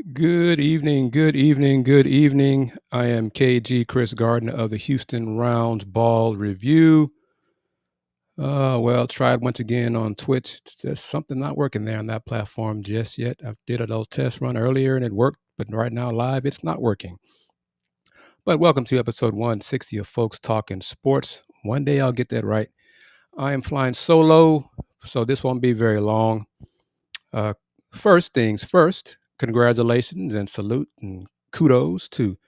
Good evening, good evening, good evening. I am KG Kris Gardner of the Houston Roundball Review. Tried once again on Twitch. It's just something not working there on that platform just yet. I did a little test run earlier and it worked, but right now live it's not working. But welcome to episode 160 of Folks Talkin Sports. One day I'll get that right. I am flying solo, so this won't be very long. Uh, First things first, congratulations and salute and kudos to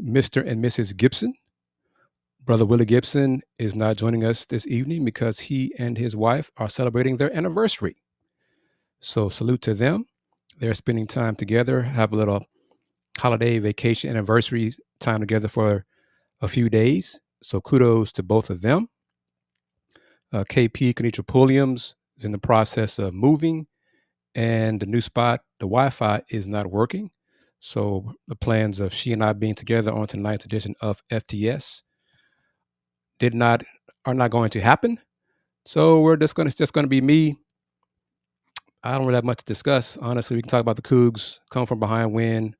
Mr. and Mrs. Gibson. Brother Willie Gibson is not joining us this evening because he and his wife are celebrating their anniversary. So salute to them. They're spending time together, have a little holiday vacation anniversary time together for a few days. So kudos to both of them. KP Kenitra Pulliams is in the process of moving, and the new spot, the Wi-Fi is not working. So the plans of she and I being together on tonight's edition of FTS are not going to happen. So it's just going to be me. I don't really have much to discuss. Honestly, we can talk about the Cougs come from behind win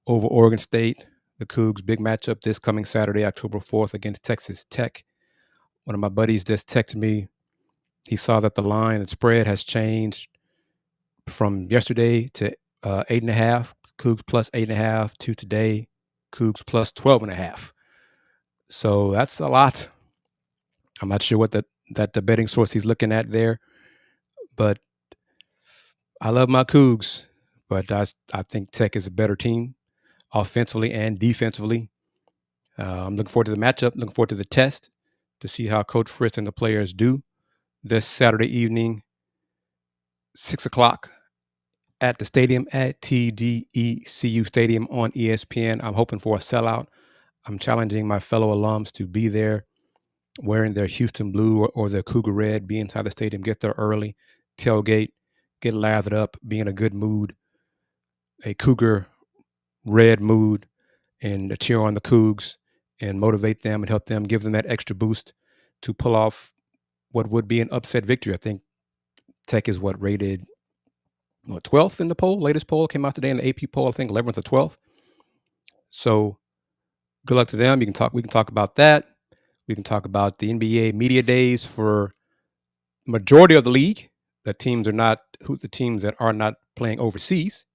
over Oregon State. The Cougs big matchup this coming Saturday, October 4th against Texas Tech. One of my buddies just texted me. He saw that the line and spread has changed from yesterday to 8.5, Cougs plus 8.5, to today, Cougs plus 12.5. So that's a lot. I'm not sure what the betting source he's looking at there, but I love my Cougs, but I think Tech is a better team offensively and defensively. I'm looking forward to the matchup, looking forward to the test to see how Coach Fritz and the players do this Saturday evening, 6 o'clock at the stadium at TDECU Stadium on ESPN. I'm hoping for a sellout. I'm challenging my fellow alums to be there wearing their Houston blue or their Cougar red, be inside the stadium, get there early, tailgate, get lathered up, be in a good mood, a Cougar red mood, and cheer on the Cougs and motivate them and help them, give them that extra boost to pull off what would be an upset victory. I think Tech is rated 12th in the poll. Latest poll came out today in the AP poll, I think 11th or 12th. So good luck to them. We can talk about that. We can talk about the NBA media days for majority of the league. The teams that are not playing overseas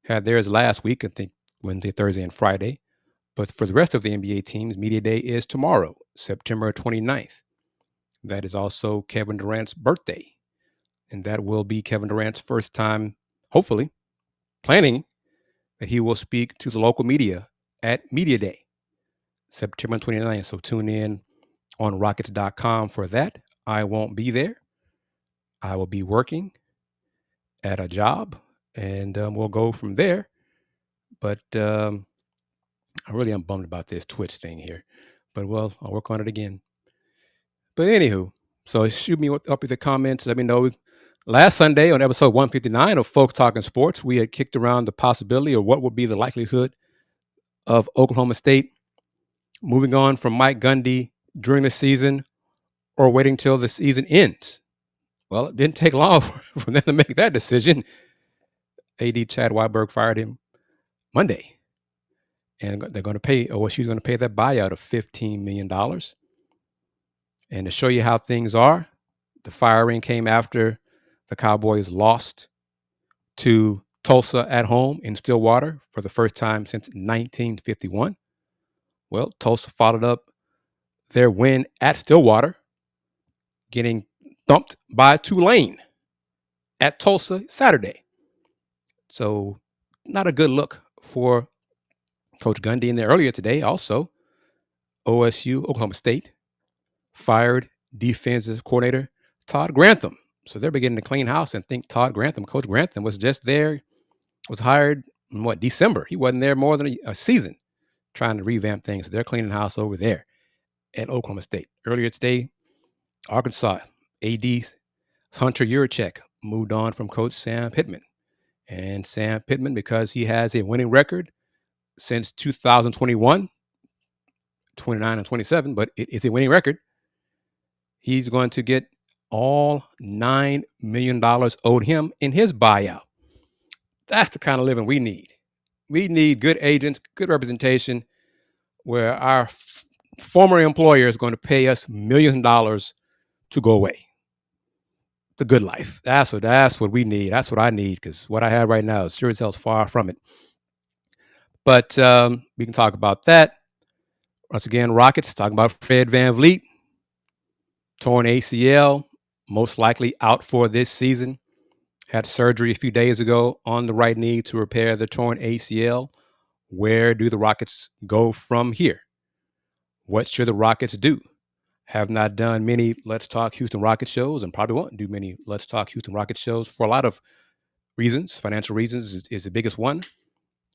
had theirs last week, I think Wednesday, Thursday, and Friday. But for the rest of the NBA teams, media day is tomorrow, September 29th. That is also Kevin Durant's birthday. And that will be Kevin Durant's first time, hopefully, planning that he will speak to the local media at Media Day, September 29th. So tune in on Rockets.com for that. I won't be there. I will be working at a job, and we'll go from there. But I really am bummed about this Twitch thing here. But, I'll work on it again. But anywho, so shoot me up with the comments. Let me know. Last Sunday on episode 159 of Folks Talkin Sports, we had kicked around the possibility of what would be the likelihood of Oklahoma State moving on from Mike Gundy during the season or waiting till the season ends. Well, it didn't take long for them to make that decision. AD Chad Weiberg fired him Monday. And they're going to pay, OSU's going to pay that buyout of $15 million. And to show you how things are, the firing came after the Cowboys lost to Tulsa at home in Stillwater for the first time since 1951. Well, Tulsa followed up their win at Stillwater, getting thumped by Tulane at Tulsa Saturday. So not a good look for Coach Gundy. And earlier today, also, OSU, Oklahoma State, fired defensive coordinator Todd Grantham. So they're beginning to clean house and think Coach Grantham was just there, was hired in December. He wasn't there more than a season trying to revamp things. So they're cleaning house over there at Oklahoma State. Earlier today, Arkansas, AD Hunter Yurachek moved on from Coach Sam Pittman. And Sam Pittman, because he has a winning record since 2021, 29 and 27, but it's a winning record, he's going to get all $9 million owed him in his buyout. That's the kind of living we need. We need good agents, good representation, where our former employer is going to pay us millions of dollars to go away. The good life. That's what we need. That's what I need, because what I have right now is sure as hell's far from it. But we can talk about that. Once again, Rockets, talking about Fred VanVleet, torn ACL, most likely out for this season. Had surgery a few days ago on the right knee to repair the torn ACL. Where do the Rockets go from here? What should the Rockets do? Have not done many Let's Talk Houston Rockets shows, and probably won't do many Let's Talk Houston Rockets shows for a lot of reasons. Financial reasons is the biggest one.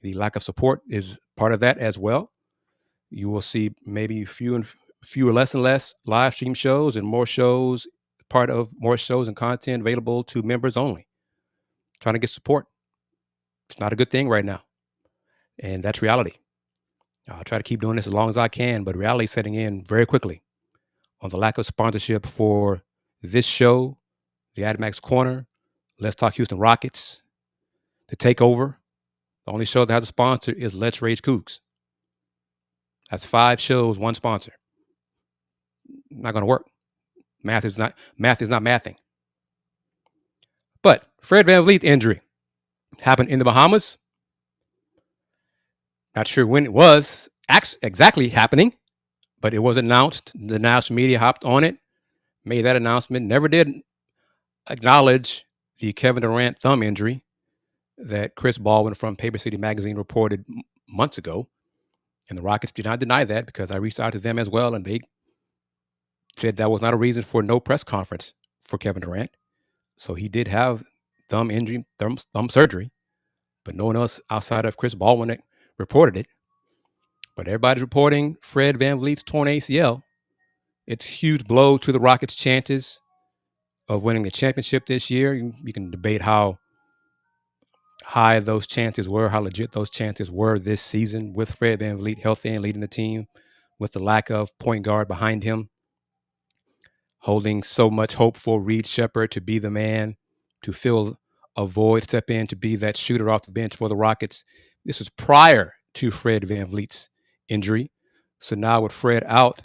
The lack of support is part of that as well. You will see maybe fewer, less and less live stream shows, and more shows, part of more shows and content available to members only. Trying to get support. It's not a good thing right now. And that's reality. I'll try to keep doing this as long as I can, but reality is setting in very quickly on the lack of sponsorship for this show, the AdMax Corner, Let's Talk Houston Rockets, The Takeover. The only show that has a sponsor is Let's Rage Coogs. That's 5 shows, 1 sponsor. Not going to work. Math is not mathing. But Fred VanVleet injury happened in the Bahamas. Not sure when it was exactly happening, but it was announced. The national media hopped on it, made that announcement, never did acknowledge the Kevin Durant thumb injury that Chris Baldwin from Paper City Magazine reported months ago. And the Rockets did not deny that, because I reached out to them as well, and they said that was not a reason for no press conference for Kevin Durant. So he did have thumb injury, thumb surgery, but no one else outside of Chris Baldwin reported it. But everybody's reporting Fred VanVleet's torn ACL. It's a huge blow to the Rockets' chances of winning the championship this year. You can debate how high those chances were, how legit those chances were this season with Fred VanVleet healthy and leading the team, with the lack of point guard behind him, holding so much hope for Reed Sheppard to be the man to fill a void, step in to be that shooter off the bench for the Rockets. This was prior to Fred VanVleet's injury. So now with Fred out,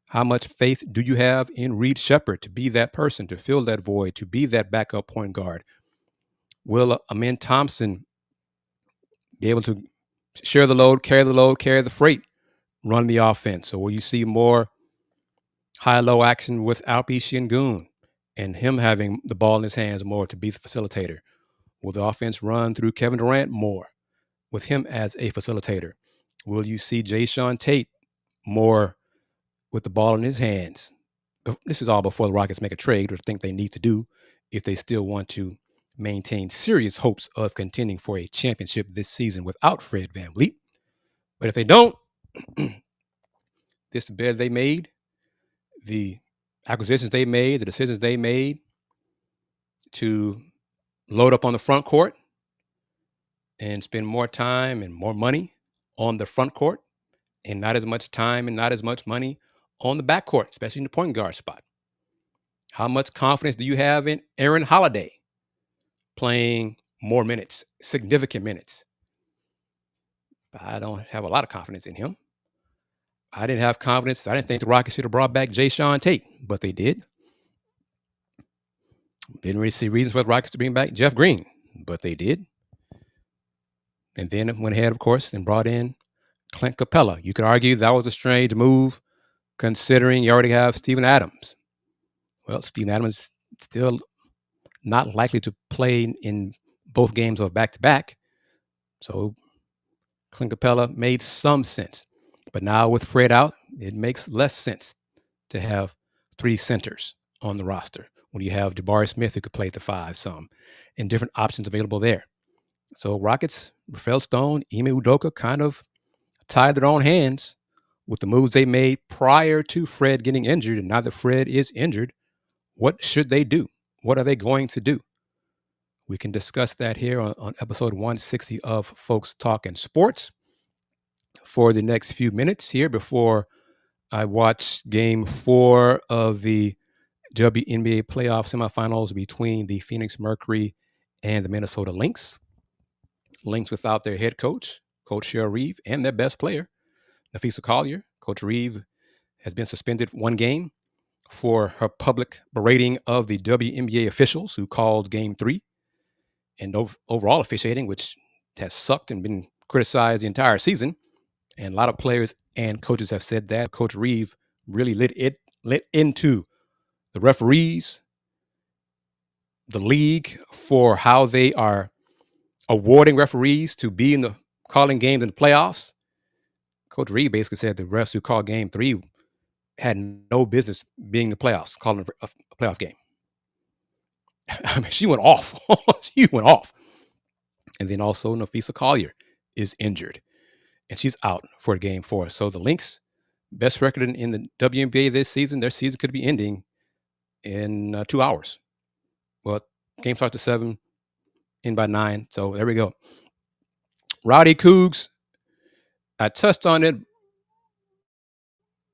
how much faith do you have in Reed Sheppard to be that person, to fill that void, to be that backup point guard? Will Amin Thompson be able to share the load, carry the freight, run the offense? Or will you see more high-low action with Alpi Şengün and him having the ball in his hands more to be the facilitator? Will the offense run through Kevin Durant more with him as a facilitator? Will you see Jae'Sean Tate more with the ball in his hands? This is all before the Rockets make a trade, or think they need to do, if they still want to maintain serious hopes of contending for a championship this season without Fred VanVleet. But if they don't, this bed they made, the acquisitions they made, the decisions they made to load up on the front court and spend more time and more money on the front court, and not as much time and not as much money on the back court, especially in the point guard spot. How much confidence do you have in Aaron Holiday playing more minutes, significant minutes? I don't have a lot of confidence in him. I didn't have confidence. I didn't think the Rockets should have brought back Jae'Sean Tate, but they did. Didn't really see reasons for the Rockets to bring back Jeff Green, but they did. And then went ahead, of course, and brought in Clint Capella. You could argue that was a strange move, considering you already have Steven Adams. Well, Steven Adams still not likely to play in both games of back-to-back. So Clint Capella made some sense. But now with Fred out, it makes less sense to have 3 centers on the roster when you have Jabari Smith who could play at the 5 some, and different options available there. So Rockets, Rafael Stone, Ime Udoka kind of tied their own hands with the moves they made prior to Fred getting injured. And now that Fred is injured, what should they do? What are they going to do? We can discuss that here on episode 160 of Folks Talkin Sports for the next few minutes here before I watch game 4 of the WNBA Playoff semifinals between the Phoenix Mercury and the Minnesota Lynx. Lynx without their head coach, Coach Cheryl Reeve, and their best player, Nafisa Collier. Coach Reeve has been suspended 1 game for her public berating of the WNBA officials who called Game 3 and overall officiating, which has sucked and been criticized the entire season. And a lot of players and coaches have said that. Coach Reeve really lit into the referees, the league, for how they are awarding referees to be in the calling games in the playoffs. Coach Reeve basically said the refs who called Game 3 had no business being in the playoffs, calling a playoff game. I mean, she went off. She went off. And then also Nafisa Collier is injured, and she's out for Game 4. So the Lynx, best record in the WNBA this season, their season could be ending in 2 hours. Well, game starts at 7, end by 9. So there we go. Rowdy Coogs, I touched on it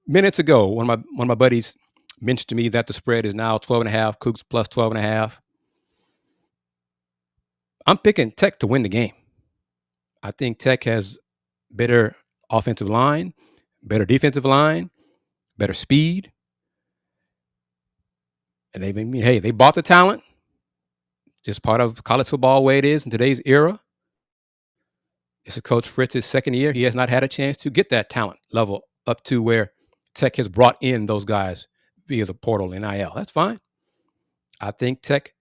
minutes ago. One of my buddies mentioned to me that the spread is now 12.5, Coogs plus 12.5. I'm picking Tech to win the game. I think Tech has better offensive line, better defensive line, better speed. And they bought the talent. Just part of college football, the way it is in today's era. This is Coach Fritz's second year. He has not had a chance to get that talent level up to where Tech has brought in those guys via the portal NIL. That's fine. I think Tech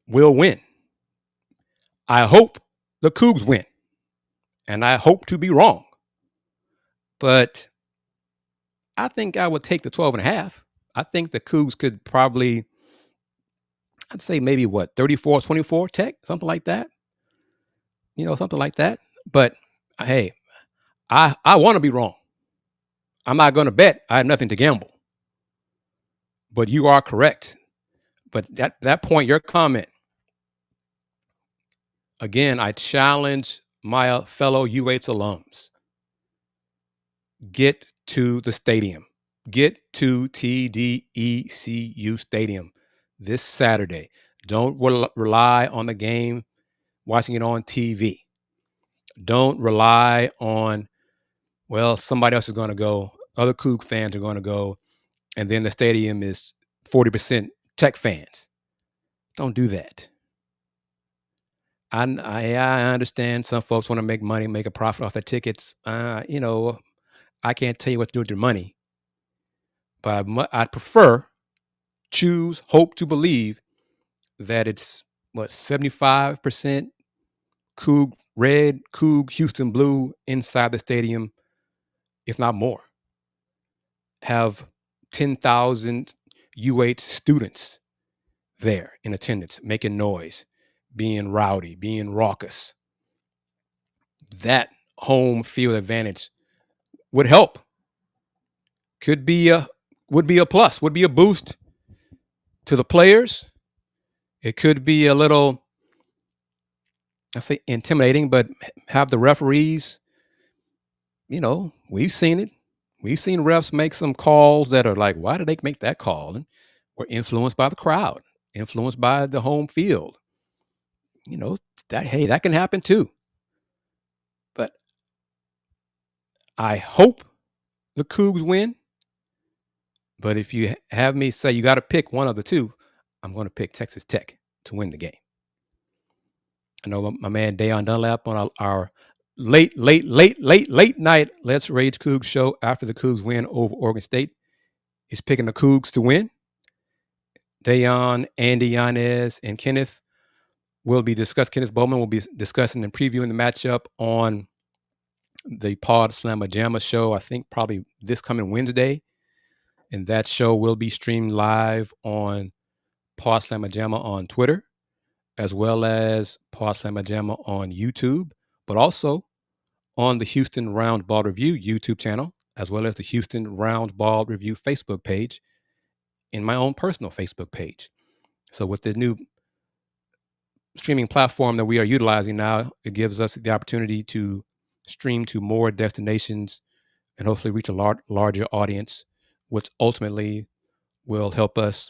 will win. I hope the Cougs win. And I hope to be wrong. But I think I would take the 12.5. I think the Cougs could probably, I'd say maybe 34-24 Tech, something like that. Something like that. But hey, I want to be wrong. I'm not going to bet. I have nothing to gamble. But you are correct. But that point, your comment, again, I challenge my fellow UH alums. Get to the stadium. Get to TDECU Stadium this Saturday. Don't rely on the game, watching it on TV. Don't rely on, somebody else is going to go. Other Coug fans are going to go. And then the stadium is 40% Tech fans. Don't do that. I understand some folks want to make money, make a profit off their tickets. I can't tell you what to do with your money. But I'd prefer, hope to believe that it's 75% Coug red, Coug Houston blue inside the stadium, if not more. Have 10,000 UH students there in attendance, making noise, being rowdy, being raucous. That home field advantage would help. Would be a plus, would be a boost to the players. It could be a little, I say intimidating, but have the referees, we've seen it. We've seen refs make some calls that are like, why did they make that call? And we're influenced by the crowd, influenced by the home field. That can happen too. But I hope the Cougs win. But if you have me say you got to pick one of the two, I'm going to pick Texas Tech to win the game. I know my man Dayon Dunlap on our late night Let's Rage Cougs show after the Cougs win over Oregon State is picking the Cougs to win. Dayon, Andy, Yanez, and Kenneth Kenneth Bowman will be discussing and previewing the matchup on the Pawd Slama Jama show, I think probably this coming Wednesday. And that show will be streamed live on Pawd Slama Jama on Twitter, as well as Pawd Slama Jama on YouTube, but also on the Houston Roundball Review YouTube channel, as well as the Houston Roundball Review Facebook page, and my own personal Facebook page. So with the new streaming platform that we are utilizing now, it gives us the opportunity to stream to more destinations and hopefully reach a larger audience, which ultimately will help us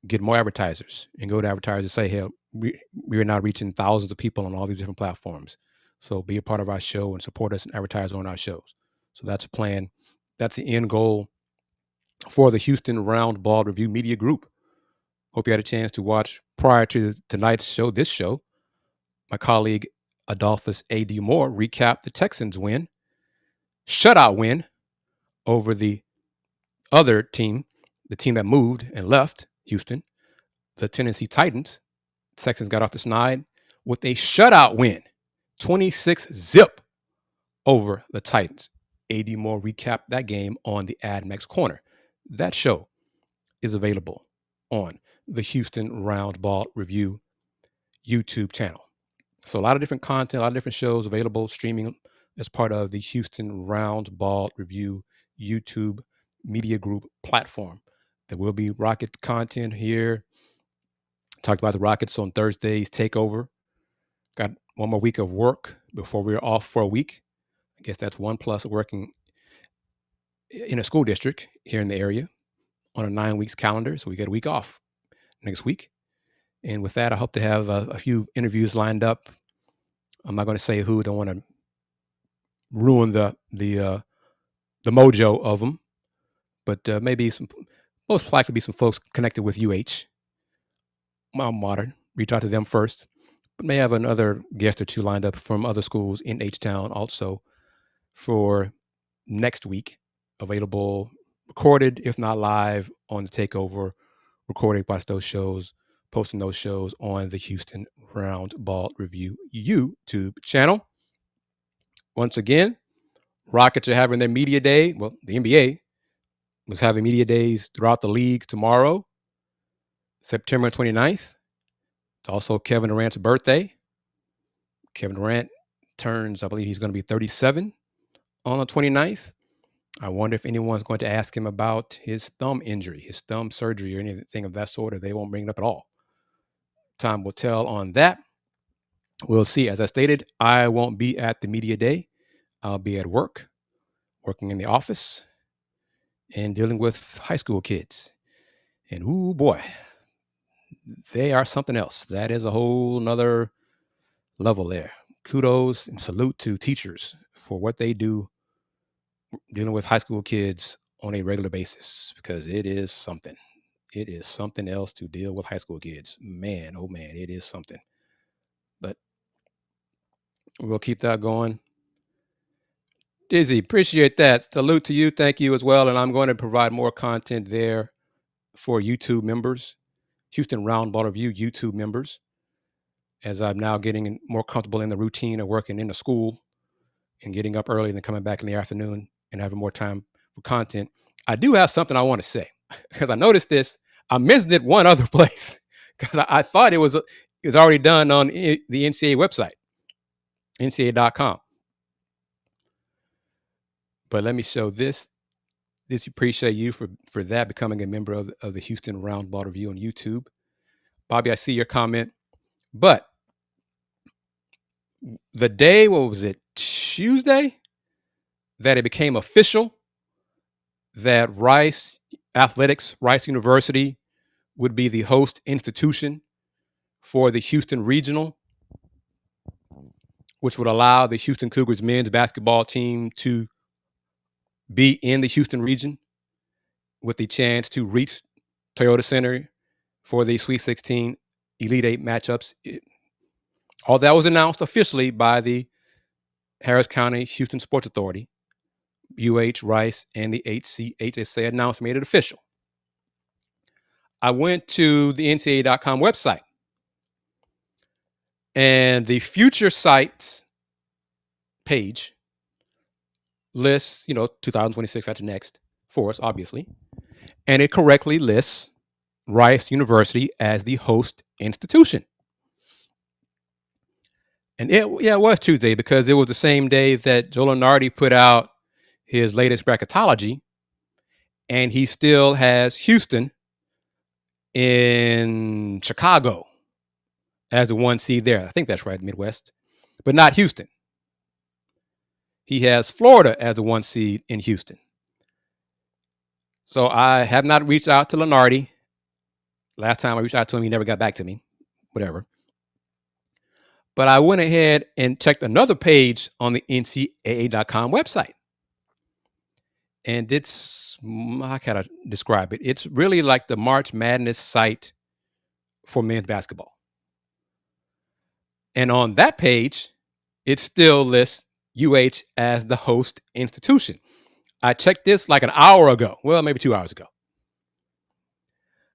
get more advertisers and go to advertisers and say, hey, we are now reaching thousands of people on all these different platforms. So be a part of our show and support us and advertise on our shows. So that's a plan. That's the end goal for the Houston Roundball Review Media Group. Hope you had a chance to watch prior to tonight's show, this show. My colleague Adolphus A.D. Moore recapped the Texans' shutout win over the other team, the team that moved and left Houston, the Tennessee Titans. Texans got off the snide with a shutout win, 26-0 over the Titans. A.D. Moore recapped that game on the AdMax Corner. That show is available on the Houston Roundball Review YouTube channel. So a lot of different content, a lot of different shows available streaming as part of the Houston Roundball Review YouTube Media Group platform. There will be Rocket content here. Talked about the Rockets on Thursday's takeover. Got one more week of work before we're off for a week. I guess that's 1+ working in a school district here in the area on a 9 weeks calendar. So we get a week off next week. And with that, I hope to have a few interviews lined up. I'm not going to say who. Don't want to ruin the mojo of them. But maybe most likely be some folks connected with UH. I'm modern. Reach out to them first. But may have another guest or two lined up from other schools in H-Town also for next week. Available, recorded, if not live, on the takeover. Recorded, watch those shows, posting those shows on the Houston Roundball Review YouTube channel. Once again, Rockets are having their media day. Well, the NBA was having media days throughout the league tomorrow, September 29th. It's also Kevin Durant's birthday. Kevin Durant turns, I believe he's going to be 37 on the 29th. I wonder if anyone's going to ask him about his thumb injury, his thumb surgery, or anything of that sort, or they won't bring it up at all. Time will tell on that. We'll see. As I stated, I won't be at the media day. I'll be at work, working in the office, and dealing with high school kids. And ooh boy, they are something else. That is a whole nother level there. Kudos and salute to teachers for what they do dealing with high school kids on a regular basis, because it is something. It is something else to deal with high school kids. Man, oh man, it is something. But we'll keep that going. Dizzy, appreciate that. Salute to you. Thank you as well. And I'm going to provide more content there for YouTube members, Houston Roundball Review YouTube members, as I'm now getting more comfortable in the routine of working in the school and getting up early and then coming back in the afternoon and having more time for content. I do have something I want to say, because I noticed this. I mentioned it one other place because I thought it was already done on the NCAA website, NCAA.com. But let me show this. This appreciate you for that, becoming a member of the Houston Roundball Review on YouTube. Bobby, I see your comment. But the day, what was it, Tuesday, that it became official that Rice University would be the host institution for the Houston Regional, which would allow the Houston Cougars men's basketball team to be in the Houston region with the chance to reach Toyota Center for the Sweet 16 Elite 8 matchups. All that was announced officially by the Harris County Houston Sports Authority. UH, Rice, and the HSA announced, made it official. I went to the NCAA.com website, and the future sites page lists, 2026, that's next for us, obviously. And it correctly lists Rice University as the host institution. And it was Tuesday, because it was the same day that Joe Lunardi put out his latest bracketology, and he still has Houston in Chicago as the 1 seed there. I think that's right, Midwest, but not Houston. He has Florida as the 1 seed in Houston. So I have not reached out to Lunardi. Last time I reached out to him, he never got back to me. Whatever. But I went ahead and checked another page on the NCAA.com website. And it's, how can I describe it? It's really like the March Madness site for men's basketball. And on that page, it still lists UH as the host institution. I checked this like an hour ago. Well, maybe 2 hours ago.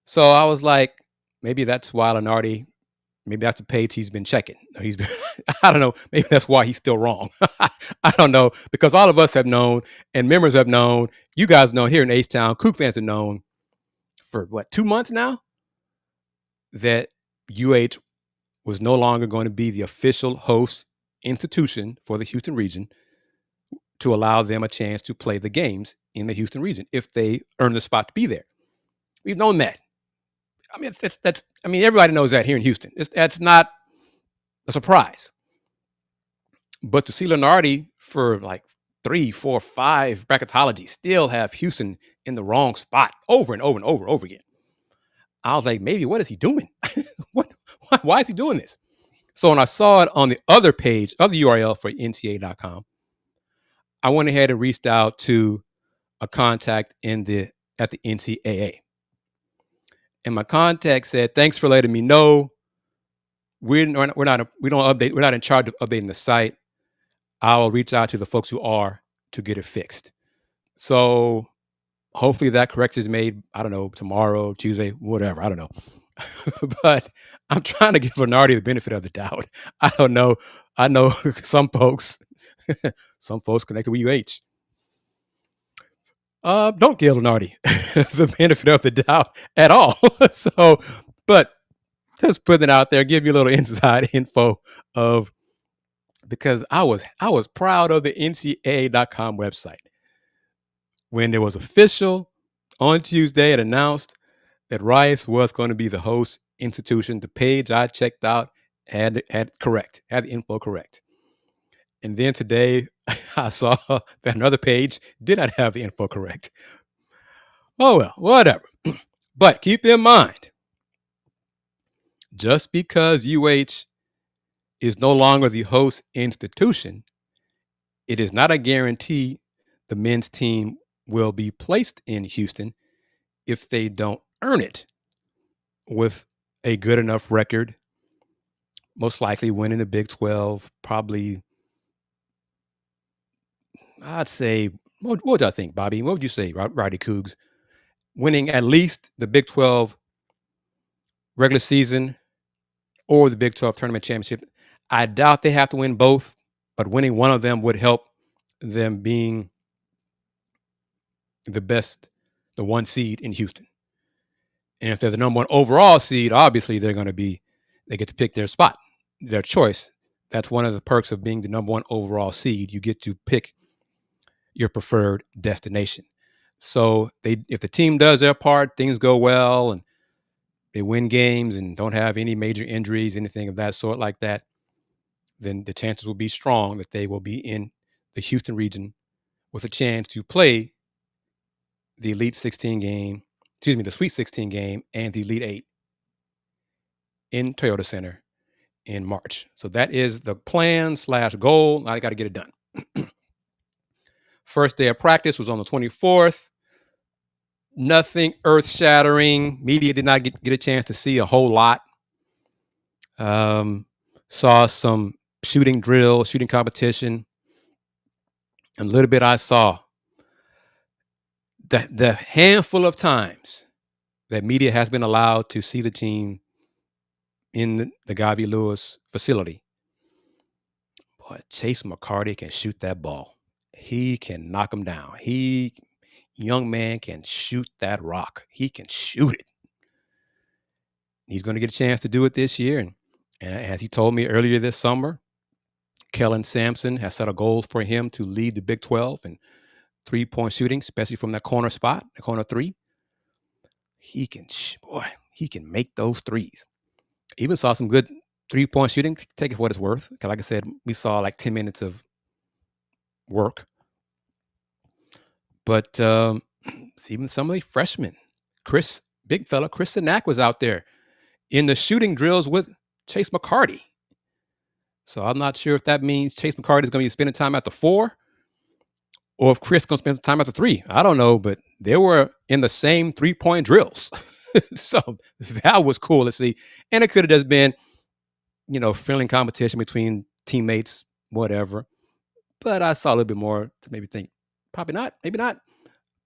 So I was like, maybe that's why Lenardi, maybe that's the page he's been checking. He's been, I don't know. Maybe that's why he's still wrong. I don't know, because all of us have known, and members have known. You guys know here in H-Town, Coug fans have known for 2 months now that UH was no longer going to be the official host institution for the Houston region to allow them a chance to play the games in the Houston region if they earn the spot to be there. We've known that. I mean, everybody knows that here in Houston. That's not a surprise. But to see Lenardi for like 3, 4, 5 bracketology still have Houston in the wrong spot over and over and over again, I was like, maybe what is he doing? Why is he doing this? So when I saw it on the other page, other URL for NCAA.com, I went ahead and reached out to a contact at the NCAA. And my contact said, thanks for letting me know. We're not in charge of updating the site. I'll reach out to the folks who are to get it fixed. So hopefully that correction is made, I don't know, tomorrow, Tuesday, whatever. I don't know. But I'm trying to give Lenardi the benefit of the doubt. I don't know. I know some folks connected with UH. Don't give Lenardi the benefit of the doubt at all. So, but just putting it out there, give you a little inside info of, because I was proud of the NCAA.com website. When it was official on Tuesday, it announced that Rice was going to be the host institution. The page I checked out had the info correct. And then today I saw that another page did not have the info correct. Oh, well, whatever. But keep in mind, just because UH is no longer the host institution, it is not a guarantee the men's team will be placed in Houston if they don't earn it with a good enough record, most likely winning the Big 12, probably, I'd say, what would I think, Bobby? What would you say, Roddy Coogs? Winning at least the Big 12 regular season or the Big 12 tournament championship. I doubt they have to win both, but winning one of them would help them being the best, the 1 seed in Houston. And if they're the number 1 overall seed, obviously they get to pick their spot, their choice. That's one of the perks of being the number 1 overall seed. You get to pick your preferred destination. So if the team does their part, things go well, and they win games and don't have any major injuries, anything of that sort like that, then the chances will be strong that they will be in the Houston region with a chance to play the Sweet 16 game and the Elite 8 in Toyota Center in March. So that is the plan/goal. Now I got to get it done. First day of practice was on the 24th. Nothing earth-shattering. Media did not get a chance to see a whole lot. Saw some shooting competition. And a little bit I saw the handful of times that media has been allowed to see the team in the Guy V. Lewis facility. Boy, Chase McCarty can shoot that ball. He can knock him down. Young man can shoot that rock. He can shoot it. He's going to get a chance to do it this year. And as he told me earlier this summer, Kellen Sampson has set a goal for him to lead the Big 12 in 3-point shooting, especially from that corner spot, the corner 3. He can make those threes. Even saw some good 3-point shooting. Take it for what it's worth. Because like I said, we saw like 10 minutes of work. But even some of the freshmen, big fella, Chris Sinak was out there in the shooting drills with Chase McCarty. So I'm not sure if that means Chase McCarty is going to be spending time at the 4 or if Kris is going to spend time at the 3. I don't know, but they were in the same 3-point drills. So that was cool to see. And it could have just been, friendly competition between teammates, whatever. But I saw a little bit more to maybe think, probably not, maybe not.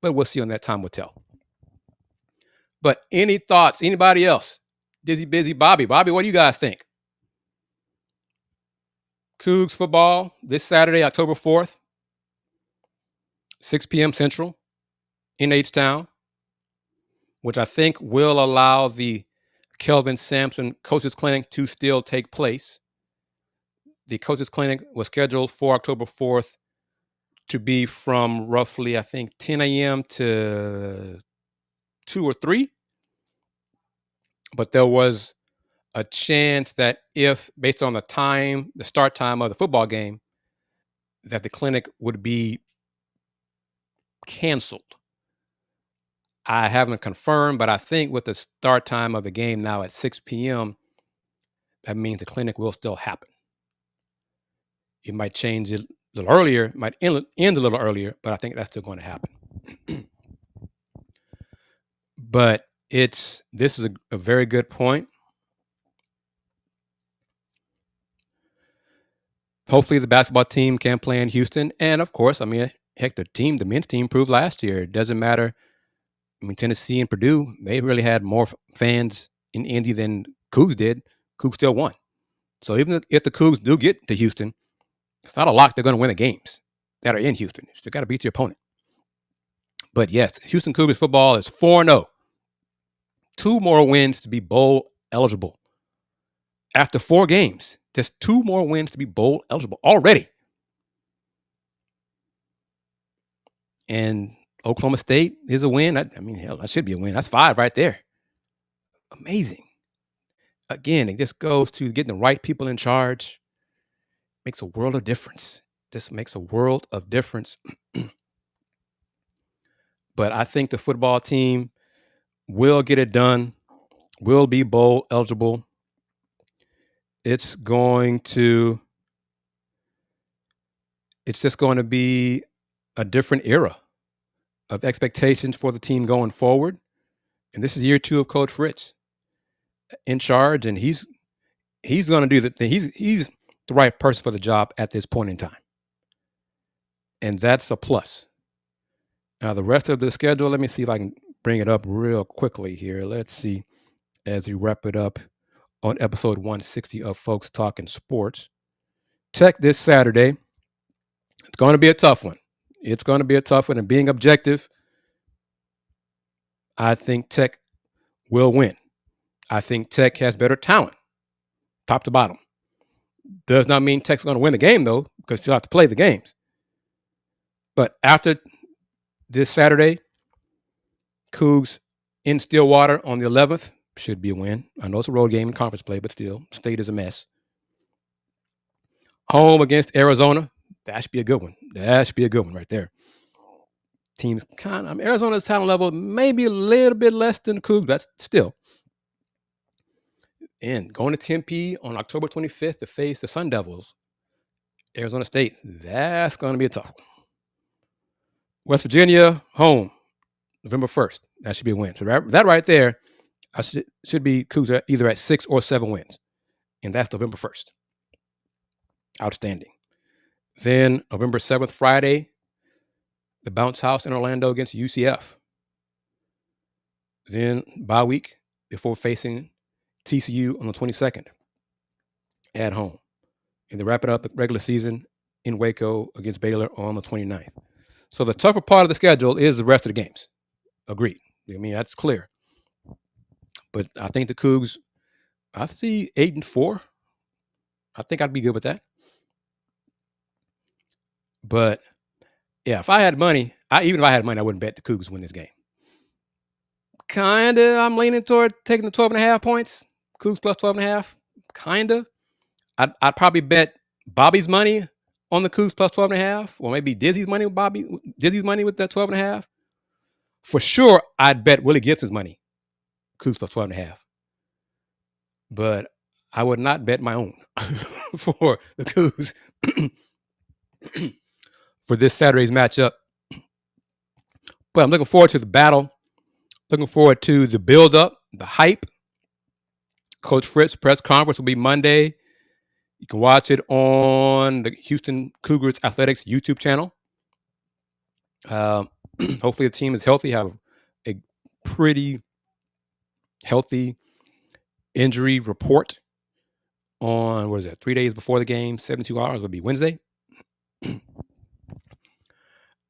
But we'll see on that. Time will tell. But any thoughts? Anybody else? Dizzy, busy, Bobby. Bobby, what do you guys think? Cougs football this Saturday, October 4th, 6 p.m. Central in H-Town, which I think will allow the Kelvin Sampson Coaches Clinic to still take place. The Coaches Clinic was scheduled for October 4th to be from roughly, I think, 10 a.m. to 2 or 3. But there was a chance that if, based on the start time of the football game, that the clinic would be canceled. I haven't confirmed, but I think with the start time of the game now at 6 p.m., that means the clinic will still happen. It might change it a little earlier, might end a little earlier, but I think that's still going to happen. But this is a very good point. Hopefully the basketball team can play in Houston. And of course, I mean, heck, the men's team proved last year. It doesn't matter. I mean, Tennessee and Purdue, they really had more fans in Indy than Cougs did. Cougs still won. So even if the Cougs do get to Houston, it's not a lock they're going to win the games that are in Houston. You still got to beat your opponent. But yes, Houston Cougars football is 4-0. 2 more wins to be bowl eligible. After 4 games, just 2 more wins to be bowl eligible already. And Oklahoma State is a win. I mean, hell, that should be a win. That's 5 right there. Amazing. Again, it just goes to getting the right people in charge. Makes a world of difference. Just makes a world of difference. But I think the football team will get it done, will be bowl eligible. It's just going to be a different era of expectations for the team going forward. And this is year 2 of Coach Fritz in charge, and he's going to do the thing. He's the right person for the job at this point in time. And that's a plus. Now, the rest of the schedule, let me see if I can bring it up real quickly here. Let's see as we wrap it up on episode 160 of Folks Talkin Sports. Tech this Saturday. It's going to be a tough one. And being objective, I think Tech will win. I think Tech has better talent, top to bottom. Does not mean Tech's going to win the game, though, because you'll have to play the games. But after this Saturday, Cougs in Stillwater on the 11th should be a win. I know it's a road game in conference play, but still, state is a mess. Home against Arizona, that should be a good one. That should be a good one right there. Teams Arizona's talent level maybe a little bit less than the Cougs, but still. And going to Tempe on October 25th to face the Sun Devils, Arizona State, that's going to be a tough one. West Virginia, home, November 1st. That should be a win. So that right there, I should be Cougs either at 6 or 7 wins. And that's November 1st. Outstanding. Then November 7th, Friday, the Bounce House in Orlando against UCF. Then bye week before facing TCU on the 22nd at home. And they wrap it up the regular season in Waco against Baylor on the 29th. So the tougher part of the schedule is the rest of the games. Agreed. I mean, that's clear. But I think the Cougs, I see 8-4. I think I'd be good with that. But yeah, if I had money, I wouldn't bet the Cougs win this game. Kinda, I'm leaning toward taking the 12.5 points. Cougs plus 12.5. Kinda. I'd probably bet Bobby's money on the Cougs plus 12.5, or maybe Dizzy's money with that 12.5. For sure, I'd bet Willie Gibson's money, Cougs plus 12.5. But I would not bet my own for the Cougs for this Saturday's matchup. But I'm looking forward to the battle. Looking forward to the build-up, the hype. Coach Fritz press conference will be Monday. You can watch it on the Houston Cougars Athletics YouTube channel. Hopefully the team is healthy, have a pretty healthy injury report on, 3 days before the game, 72 hours will be Wednesday.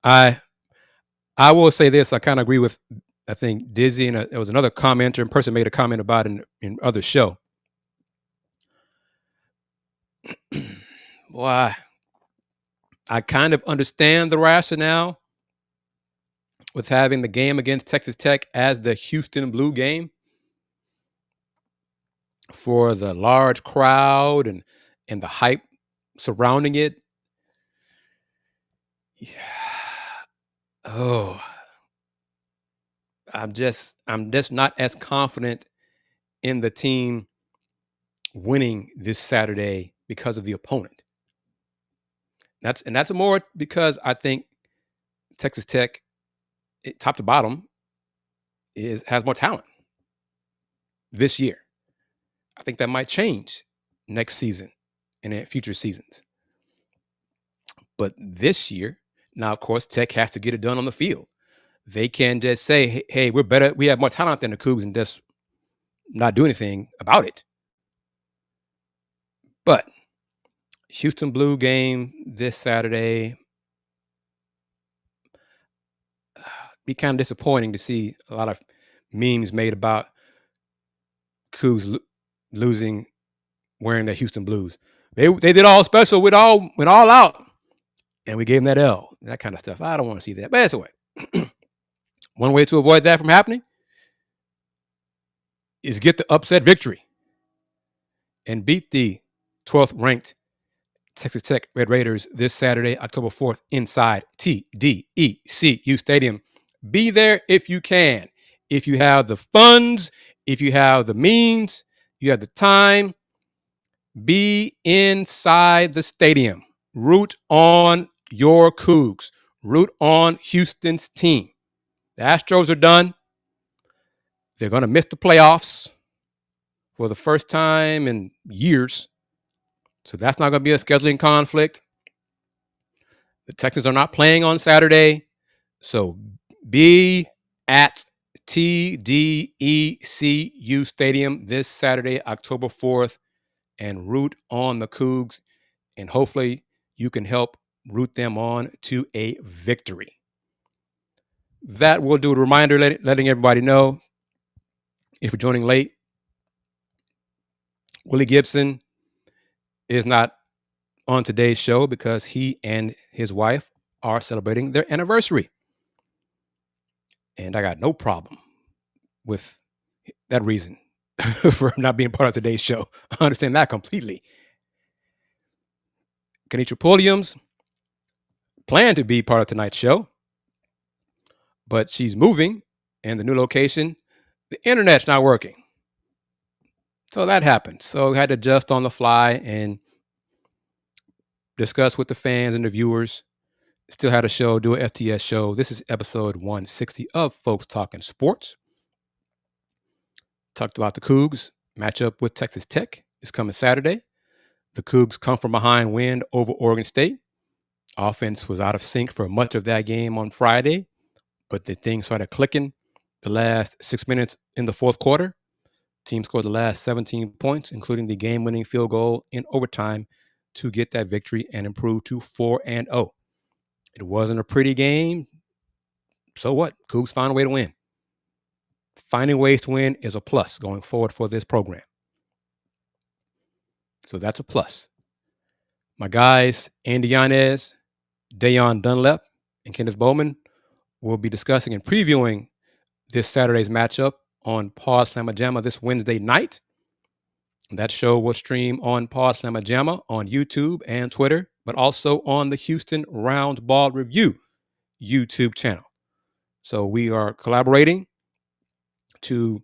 I will say this, I kind of agree with, I think, Dizzy, and there was another commenter and person made a comment about it in other show. Why? I kind of understand the rationale with having the game against Texas Tech as the Houston Blue game for the large crowd and the hype surrounding it. Yeah. Oh, I'm just not as confident in the team winning this Saturday because of the opponent. That's more because I think Texas Tech, top to bottom, has more talent this year. I think that might change next season and in future seasons. But this year, now, of course, Tech has to get it done on the field. They can just say, hey, we're better. We have more talent than the Cougs and just not do anything about it. But Houston Blue game this Saturday, be kind of disappointing to see a lot of memes made about Cougs losing wearing the Houston Blues. They did all special went all out, and we gave them that L, that kind of stuff. I don't want to see that. But anyway, one way to avoid that from happening is get the upset victory and beat the 12th ranked Texas Tech Red Raiders this Saturday, October 4th, inside TDECU Stadium. Be there if you can. If you have the funds, if you have the means, you have the time, be inside the stadium. Root on your Cougs. Root on Houston's team. The Astros are done. They're going to miss the playoffs for the first time in years. So that's not going to be a scheduling conflict. The Texans are not playing on Saturday. So be at TDECU Stadium this Saturday, October 4th, and root on the Cougs. And hopefully you can help root them on to a victory. That will do a reminder, letting everybody know, if you're joining late, Willie Gibson is not on today's show because he and his wife are celebrating their anniversary. And I got no problem with that reason for not being part of today's show. I understand that completely. Kenitra Pulliams planned to be part of tonight's show, but she's moving, and the new location, the internet's not working. So that happened. So we had to adjust on the fly and discuss with the fans and the viewers. Still had a show, do an FTS show. This is episode 160 of Folks Talkin Sports. Talked about the Cougs matchup with Texas Tech. It's coming Saturday. The Cougs come from behind win over Oregon State. Offense was out of sync for much of that game on Friday, but the thing started clicking the last 6 minutes in the fourth quarter. Team scored the last 17 points, including the game-winning field goal in overtime to get that victory and improve to 4-0. It wasn't a pretty game. So what? Cougs found a way to win. Finding ways to win is a plus going forward for this program. So that's a plus. My guys, Andy Yanez, Dayon Dunlap, and Kenneth Bowman will be discussing and previewing this Saturday's matchup on Pawd Slama Jama this Wednesday night. That show will stream on Pawd Slama Jama on YouTube and Twitter, but also on the Houston Roundball Review YouTube channel. So we are collaborating to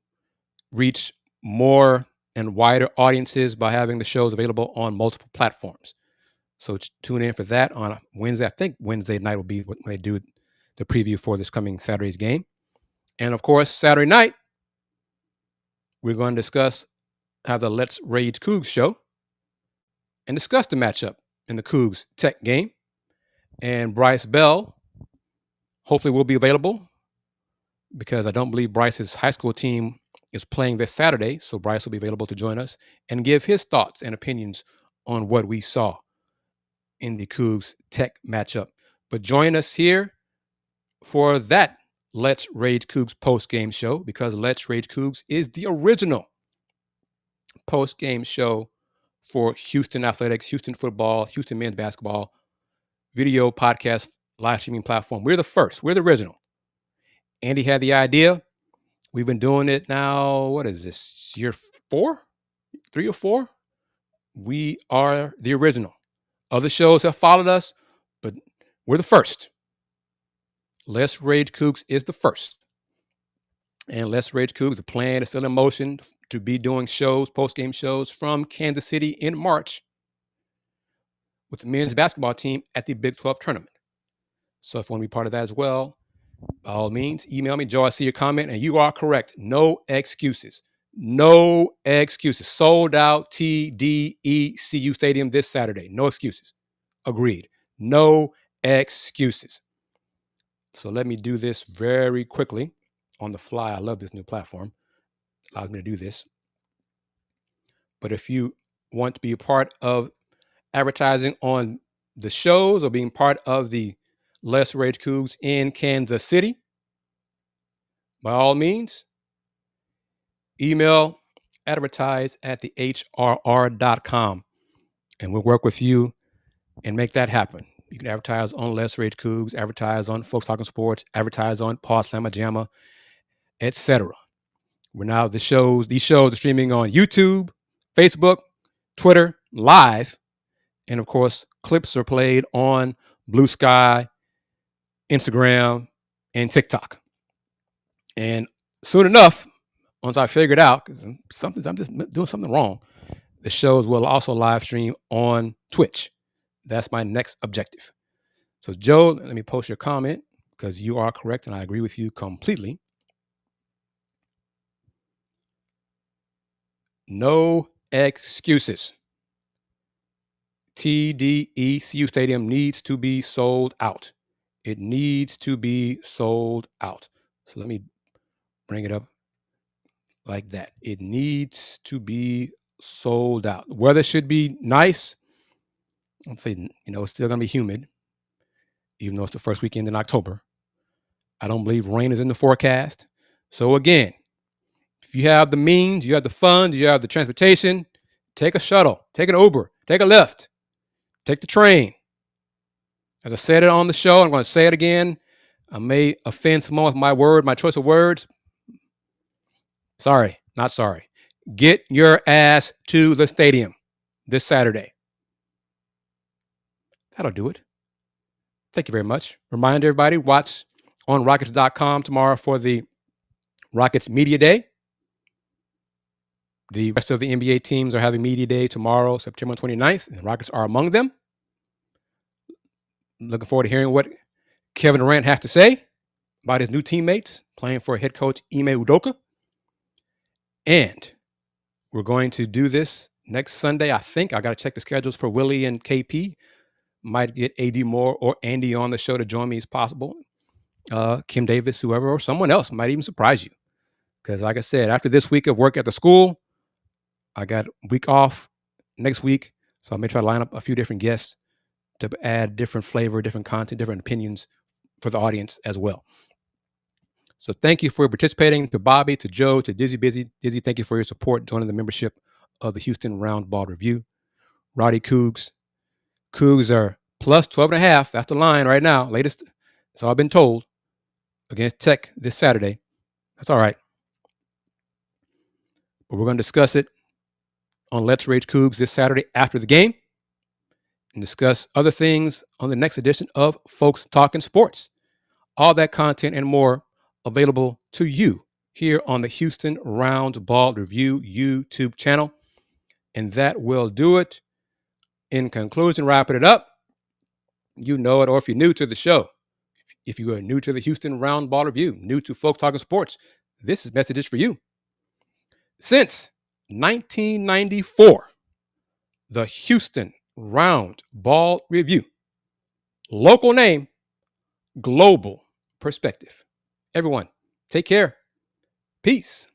reach more and wider audiences by having the shows available on multiple platforms. So tune in for that on Wednesday. I think Wednesday night will be when they do the preview for this coming Saturday's game. And of course, Saturday night, we're going to have the Let's Rage Coogs show and discuss the matchup in the Coogs Tech game. And Bryce Bell hopefully will be available because I don't believe Bryce's high school team is playing this Saturday. So Bryce will be available to join us and give his thoughts and opinions on what we saw in the Coogs Tech matchup. But join us here for that Let's Rage Coogs post-game show, because Let's Rage Coogs is the original post-game show for Houston athletics, Houston football, Houston men's basketball, video podcast, live streaming platform. We're the first. We're the original. Andy had the idea. We've been doing it now. What is this? Year 4? 3 or 4? We are the original. Other shows have followed us, but we're the first. Let's Rage Coogs is the first. And Let's Rage Coogs, the plan is still in motion to be doing shows, post-game shows from Kansas City in March with the men's basketball team at the Big 12 tournament. So if you want to be part of that as well, by all means, email me, Joe. I see your comment, and you are correct. No excuses. No excuses. Sold out TDECU Stadium this Saturday. No excuses. Agreed. No excuses. So let me do this very quickly on the fly. I love this new platform. It allows me to do this. But if you want to be a part of advertising on the shows or being part of the Let's Rage Coogs in Kansas City, by all means, email advertise@thehrr.com and we'll work with you and make that happen. You can advertise on Let's Rage Coogs, advertise on Folks Talkin Sports, advertise on Pawd Slama Jama, etc. These shows are streaming on YouTube, Facebook, Twitter, live, and of course, clips are played on Blue Sky, Instagram, and TikTok. And soon enough, once I figure it out, because I'm just doing something wrong, the shows will also live stream on Twitch. That's my next objective. So, Joe, let me post your comment because you are correct and I agree with you completely. No excuses. TDECU Stadium needs to be sold out. It needs to be sold out. So let me bring it up like that. It needs to be sold out. Weather should be nice. Let's say, it's still going to be humid, even though it's the first weekend in October. I don't believe rain is in the forecast. So again, if you have the means, you have the funds, you have the transportation, take a shuttle, take an Uber, take a Lyft, take the train. As I said it on the show, I'm going to say it again. I may offend someone with my choice of words. Sorry, not sorry. Get your ass to the stadium this Saturday. That'll do it. Thank you very much. Remind everybody, watch on Rockets.com tomorrow for the Rockets Media Day. The rest of the NBA teams are having Media Day tomorrow, September 29th, and the Rockets are among them. Looking forward to hearing what Kevin Durant has to say about his new teammates playing for head coach Ime Udoka. And we're going to do this next Sunday. I think I got to check the schedules for Willie and KP. Might get AD Moore or Andy on the show to join me as possible. Kim Davis, whoever, or someone else might even surprise you. Because like I said, after this week of work at the school, I got a week off next week. So I may try to line up a few different guests to add different flavor, different content, different opinions for the audience as well. So thank you for participating. To Bobby, to Joe, to Dizzy Busy. Dizzy, thank you for your support, joining the membership of the Houston Roundball Review. Rowdy Coogs. Cougs are plus 12.5. That's the line right now. Latest. That's all I've been told. Against Tech this Saturday. That's all right. But we're going to discuss it on Let's Rage Coogs this Saturday after the game and discuss other things on the next edition of Folks Talkin Sports. All that content and more available to you here on the Houston Roundball Review YouTube channel. And that will do it. In conclusion, wrapping it up, you know it, or if you're new to the show, if you are new to the Houston Roundball Review, new to Folks Talkin Sports, this message is for you. Since 1994, the Houston Roundball Review. Local name, global perspective. Everyone, take care. Peace.